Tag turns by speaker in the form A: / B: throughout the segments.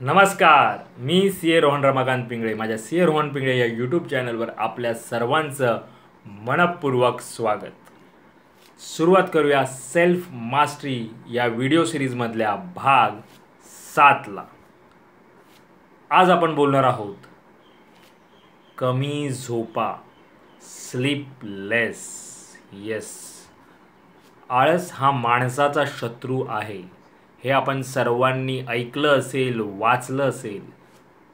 A: नमस्कार, मी सी रोहन रमाकांत पिंगळे. माझ्या सी रोहन पिंगळे या यूट्यूब चॅनलवर आपल्या सर्वांचं मनपूर्वक स्वागत. सुरुवात करूया सेल्फ मास्टरी या व्हिडिओ सिरीजमधल्या भाग 7ला. आज आपण बोलणार आहोत कमी झोपा, स्लीप लेस. येस, आळस हा माणसाचा शत्रू आहे. हे आपण सर्वांनी ऐकलं असेल, वाचलं असेल,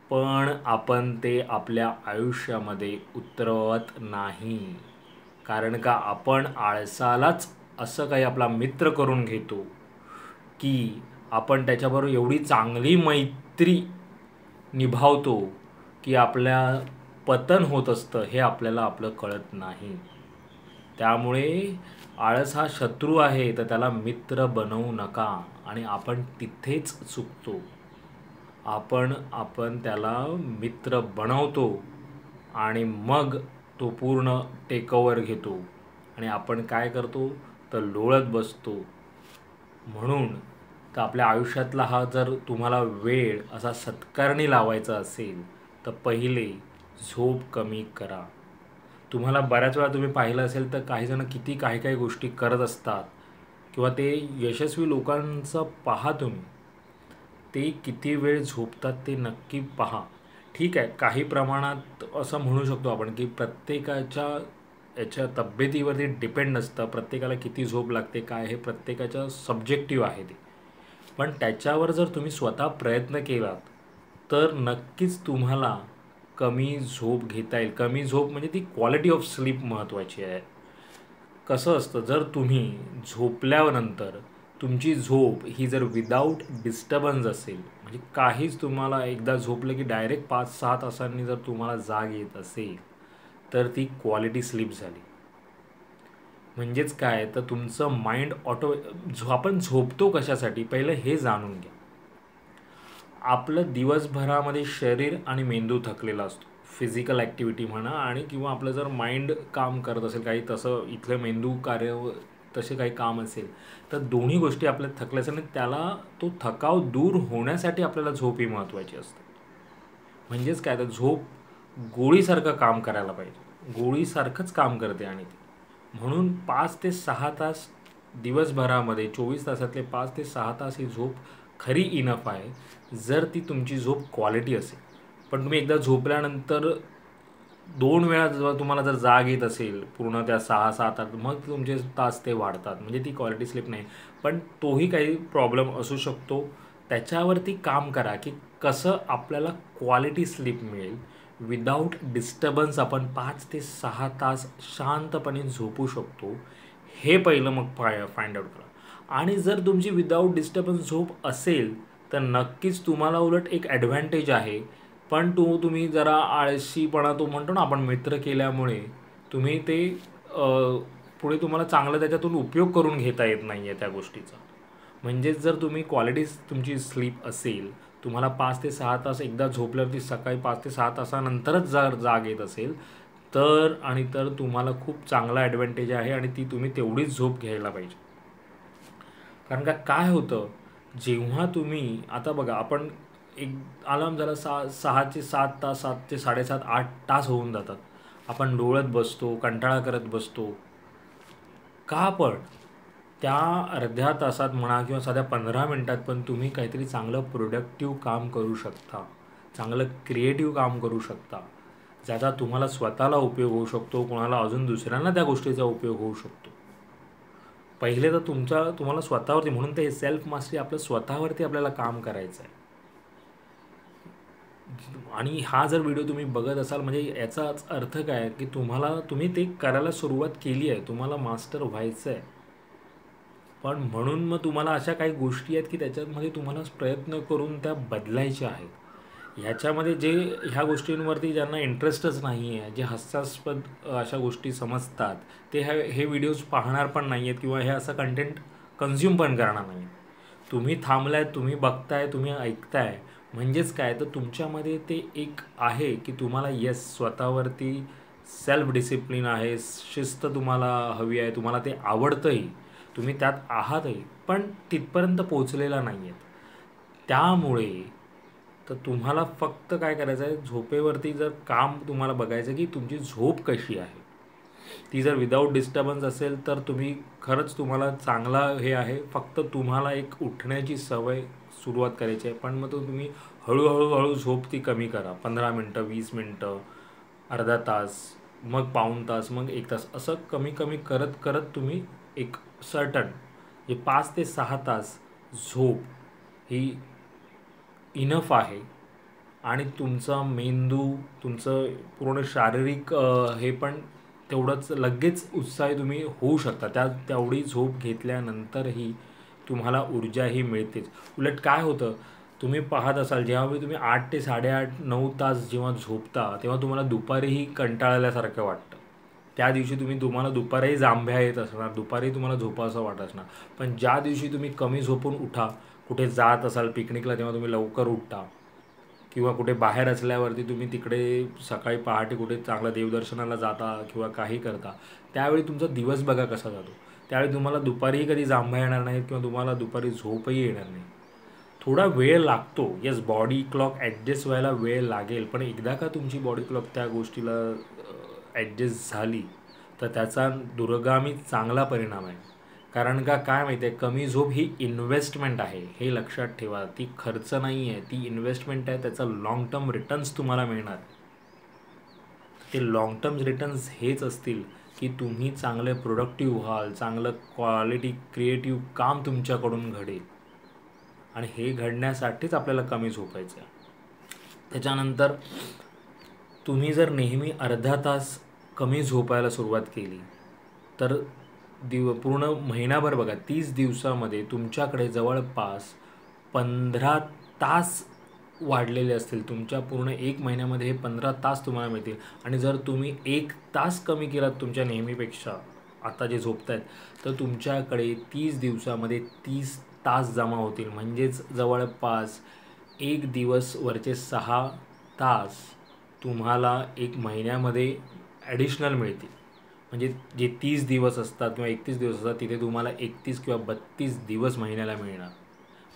A: पण आपण ते आपल्या आयुष्यामध्ये उतरवत नाही. कारण का आपण आळसालाच असं काही आपला मित्र करून घेतो की आपण त्याच्याबरोबर एवढी चांगली मैत्री निभावतो की आपल्या पतन होत असतं हे आपल्याला आपलं कळत नाही. त्यामुळे आळस हा शत्रू आहे, तर त्याला मित्र बनवू नका. आणि आपण तिथेच चुकतो. आपण त्याला मित्र बनवतो आणि मग तो पूर्ण टेकओव्हर घेतो आणि आपण काय करतो तर लोळत बसतो. म्हणून तर आपल्या आयुष्यातला हा जर तुम्हाला वेळ असा सत्कारणी लावायचा असेल तर पहिले झोप कमी करा. तुम्हाला बऱ्याच वेळा तुम्ही पाहिलं असेल तर काही जण किती काही गोष्टी करत असतात किंवा ते यशस्वी लोकांचं पहा तुम्ही, ते किती वेळ झोपतात ते नक्की पहा. ठीक आहे, काही प्रमाणात असं म्हणू शकतो आपण की प्रत्येकाच्या याच्या तब्येतीवरती डिपेंड असतं. प्रत्येकाला किती झोप लागते काय हे प्रत्येकाच्या सब्जेक्टिव्ह आहे ते. पण त्याच्यावर जर तुम्ही स्वतः प्रयत्न केलात तर नक्कीच तुम्हाला कमी झोप घेता येईल. कमी झोप म्हणजे ती क्वालिटी ऑफ स्लीप महत्त्वाची आहे. कसं असतं, जर तुम्ही झोपल्यानंतर तुमची झोप ही जर विदाऊट डिस्टर्बन्स असेल, म्हणजे काहीच तुम्हाला एकदा झोपलं की डायरेक्ट 5-6 तासांनी जर तुम्हाला जाग येत असेल तर ती क्वालिटी स्लीप झाली. म्हणजेच काय तर तुमचं माइंड आपण झोपतो कशासाठी पहिलं हे जाणून घ्या. आपलं दिवसभरामध्ये शरीर आणि मेंदू थकलेला असतो. फिजिकल ॲक्टिव्हिटी म्हणा आणि किंवा आपलं जर माइंड काम करत असेल काही, तसं इथलं मेंदू कार्य तसे काही काम असेल तर दोन्ही गोष्टी आपल्या थकल्या असेल आणि त्याला तो थकाव दूर होण्यासाठी आपल्याला झोप ही महत्त्वाची असते. म्हणजेच काय तर झोप गोळीसारखं काम करायला पाहिजे. गोळीसारखंच काम करते आणि ती म्हणून 5 ते 6 तास दिवसभरामध्ये 24 तासातले 5 ते 6 तास ही झोप खरी इनफ आहे जर ती तुमची झोप क्वालिटी असेल. पण तुम्ही एकदा झोपल्यानंतर 2 वेळा जर तुम्हाला जर जाग येत असेल पूर्ण त्या 6-7 तास, मग तुमचे तास ते वाढतात, म्हणजे ती क्वालिटी स्लीप नाही. पण तोही काही प्रॉब्लेम असू शकतो. त्याच्यावरती काम करा की कसं आपल्याला क्वालिटी स्लीप मिळेल. विदाऊट डिस्टर्बन्स आपण 5 ते 6 तास शांतपणे झोपू शकतो हे पहिलं मग फाइंड आउट करा. आणि जर तुमची विदाऊट डिस्टर्बन्स झोप असेल तर नक्कीच तुम्हाला उलट एक ॲडव्हान्टेज आहे. पण तुम्ही जरा आळशीपणा तो म्हणतो ना आपण मित्र केल्यामुळे तुम्ही ते पुढे तुम्हाला चांगलं त्याच्यातून उपयोग करून घेता येत नाही आहे त्या गोष्टीचा. म्हणजेच जर तुम्ही क्वालिटी तुमची स्लीप असेल, तुम्हाला 5 ते 6 तास एकदा झोपल्यावरती सकाळी 5 ते 6 तासानंतरच जर जाग येत असेल तर तुम्हाला खूप चांगला ॲडव्हान्टेज आहे आणि ती तुम्ही तेवढीच झोप घ्यायला पाहिजे. कारण का काय होतं, जेव्हा तुम्ही आता बघा आपण एक अलार्म झाला 6 ते 7 तास, 7 ते 7.5 8 तास होऊन जातात. आपण डोळत बसतो, कंटाळा करत बसतो का. पण त्या अर्ध्या तासात म्हणा किंवा साध्या 15 मिनटात पण तुम्ही काहीतरी चांगलं प्रोडक्टिव्ह काम करू शकता, चांगलं क्रिएटिव्ह काम करू शकता, ज्याचा तुम्हाला स्वतःला उपयोग होऊ शकतो, कोणाला अजून दुसऱ्यांना त्या गोष्टीचा उपयोग होऊ शकतो. पहिले तर तुम्हाला स्वतःवरती, म्हणून ते सेल्फ मास्टरी आपलं स्वतःवरती आपल्याला काम करायचं आहे. आणि हा जर व्हिडिओ तुम्ही बघत असाल म्हणजे याचाच अर्थ काय की तुम्ही ते करायला सुरुवात केली आहे, तुम्हाला मास्टर व्हायचं आहे. पण म्हणून मग तुम्हाला अशा काही गोष्टी आहेत की त्याच्यामध्ये तुम्हाला प्रयत्न करून त्या बदलायच्या आहेत. ह्याच्यामध्ये ह्या गोष्टींवरती ज्यांना इंटरेस्टच नाही आहे, जे हास्यास्पद अशा गोष्टी समजतात ते हे व्हिडिओज पाहणार पण नाही आहेत किंवा हे असं कंटेंट कन्झ्युम पण करणार नाही. तुम्ही थांबलाय, तुम्ही बघताय, तुम्ही ऐकताय, म्हणजेच काय तर तुमच्यामध्ये ते एक आहे की तुम्हाला स्वतःवरती सेल्फ डिसिप्लिन आहे, शिस्त तुम्हाला हवी आहे, तुम्हाला ते आवडतंही, तुम्ही त्यात आहातही, पण तिथपर्यंत पोचलेला नाही आहेत. त्यामुळे तर तुम्हाला फक्त काय करायचं आहे, झोपेवरती जर काम तुम्हाला बघायचं की तुमची झोप कशी आहे. ती जर विदाऊट डिस्टर्बन्स असेल तर खरंच तुम्हाला चांगला हे आहे. फक्त तुम्हाला एक उठण्याची सवय सुरुवात करायची आहे, पण मग तुम्ही हळूहळू झोप ती कमी करा. 15 मिनटं, 20 मिनटं, अर्धा तास, मग पाऊण तास, मग 1 तास, असं कमी कमी करत करत तुम्ही एक सर्टन 5 ते 6 तास झोप ही इनफ आहे. आणि तुमचा मेंदू, तुमचं पूर्ण शारीरिक हे पण तेवढंच लगेच उत्साही तुम्ही होऊ शकता. तेवढी झोप घेतल्यानंतरही तुम्हाला ऊर्जाही मिळतेच. उलट काय होतं, तुम्ही पाहत असाल जेव्हा तुम्ही 8 ते 8.5 9 तास जेव्हा झोपता तेव्हा तुम्हाला दुपारीही कंटाळल्यासारखं वाटतं. त्या दिवशी तुम्हाला दुपारही जांभ्या येत असणार, दुपारी तुम्हाला झोपावंसं वाटत असणार. पण ज्या दिवशी तुम्ही कमी झोपून उठा, कुठे जात असाल पिकनिकला तेव्हा तुम्ही लवकर उठता, किंवा कुठे बाहेर असल्यावरती तुम्ही तिकडे सकाळी पहाटे कुठे चांगलं देवदर्शनाला जाता किंवा काही करता, त्यावेळी तुमचा दिवस बघा कसा जातो. त्यावेळी तुम्हाला दुपारीही कधी जांभा येणार नाहीत किंवा तुम्हाला दुपारी झोपही येणार नाही. थोडा वेळ लागतो, येस, बॉडी क्लॉक ॲडजस्ट व्हायला वेळ लागेल, पण एकदा का तुमची बॉडी क्लॉक त्या गोष्टीला ॲडजस्ट झाली तर त्याचा दूरगामी चांगला परिणाम आहे. कारण काय माहिती आहे, कमी झोप ही इन्व्हेस्टमेंट आहे, हे लक्षात ठेवा. ती खर्च नाही आहे, ती इन्व्हेस्टमेंट आहे. त्याचा लाँग टर्म रिटर्न्स तुम्हाला मिळणार. ते लाँग टर्म रिटर्न्स हेच असतील की तुम्ही चांगले प्रोडक्टिव्ह व्हाल, चांगलं क्वालिटी क्रिएटिव्ह काम तुमच्याकडून घडेल. आणि हे घडण्यासाठीच आपल्याला कमी झोपायचं आहे. त्याच्यानंतर तुम्ही जर नेहमी अर्धा तास कमी झोपायला सुरुवात केली तर पूर्ण महिनाभर बघा, 30 दिवसामध्ये तुमच्याकडे जवळपास 15 तास वाढलेले असतील. तुमच्या पूर्ण 1 महिन्यामध्ये हे 15 तास तुम्हाला मिळतील. आणि जर तुम्ही 1 तास कमी केलात तुमच्या नेहमीपेक्षा, आता जे झोपतायत, तर तुमच्याकडे 30 दिवसामध्ये 30 तास जमा होतील. म्हणजेच जवळपास 1 दिवस वरचे 6 तास तुम्हाला 1 महिन्यामध्ये ॲडिशनल मिळतील. म्हणजे जे 30 दिवस असतात किंवा 31 दिवस असतात तिथे तुम्हाला 31 किंवा 32 दिवस महिन्याला मिळणार.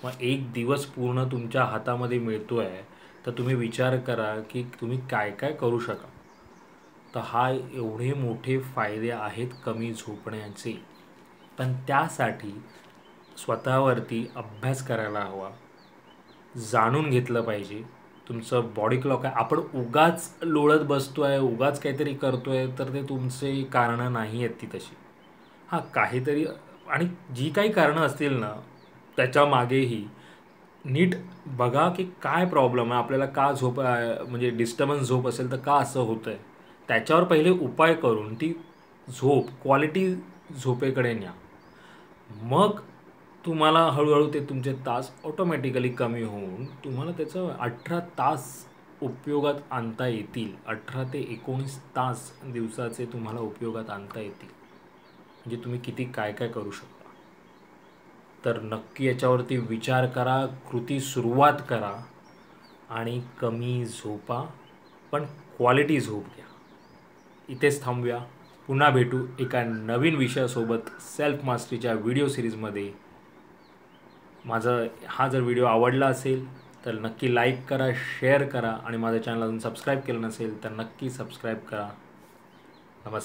A: मग 1 दिवस पूर्ण तुमच्या हातामध्ये मिळतो आहे, तर तुम्ही विचार करा की तुम्ही काय काय करू शका. तर एवढे मोठे फायदे आहेत कमी झोपण्याचे. पण त्यासाठी स्वतःवरती अभ्यास करायला हवा, जाणून घेतलं पाहिजे. तुमचं बॉडी क्लॉक आहे, आपण उगाच लोळत बसतो आहे, उगाच काहीतरी करतो आहे, तर ते तुमचे कारणं नाही आहेत ती तशी. काहीतरी, आणि जी काही कारणं असतील ना त्याच्या मागेही नीट बघा की काय प्रॉब्लेम आहे, आपल्याला का म्हणजे डिस्टर्बन्स झोप असेल तर का असं होतं आहे. त्याच्यावर पहिले उपाय करून ती क्वालिटी झोपेकडे न्या. मग तुम्हाला हळूहळू ते तुमचे तास ऑटोमॅटिकली कमी होऊन तुम्हाला त्याचं 18 तास उपयोगात आणता येतील. 18 ते 19 तास दिवसाचे तुम्हाला उपयोगात आणता येतील. म्हणजे तुम्ही किती काय काय करू शकता. तर नक्की याच्यावरती विचार करा, कृती सुरुवात करा आणि कमी झोपा, पण क्वालिटी झोप घ्या. इथेच थांबूया. पुन्हा भेटू एका नवीन विषयासोबत सेल्फ मास्टरीच्या व्हिडिओ सिरीजमध्ये. हा जर व्हिडिओ आवडला असेल तर नक्की लाईक करा, शेअर करा, आणि माझं चॅनल अजून सबस्क्राईब केलं नसेल तर नक्की सबस्क्राईब करा. नमस्कार.